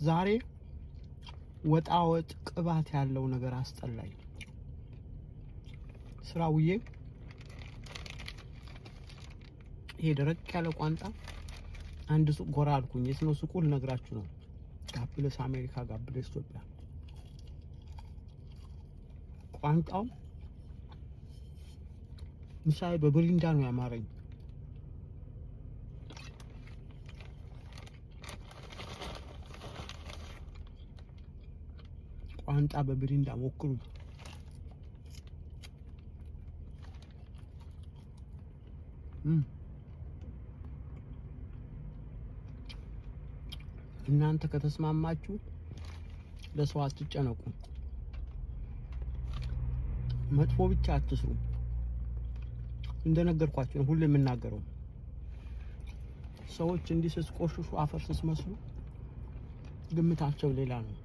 ዛሬ ወጣወጥ ቅባት ያለው ነገር አስጠላኝ። ስራውዬ ይሄ ደረቅ ያለ ቋንጣ አንድ ሱቅ ጎራ አልኩኝ። የት ነው ሱቁ ልነግራችሁ ነው። ጋብለስ አሜሪካ፣ ጋብለስ ኢትዮጵያ። ቋንጣው ምሳሌ በብሪንዳ ነው ያማረኝ። ቋንጣ በብሪንዳ ሞክሩ። እናንተ ከተስማማችሁ ለሰው አትጨነቁ። መጥፎ ብቻ አትስሩ። እንደነገርኳችሁ ነው ሁሉ የምናገረው። ሰዎች እንዲህ ስትቆሽሹ አፈር ስትመስሉ ግምታቸው ሌላ ነው።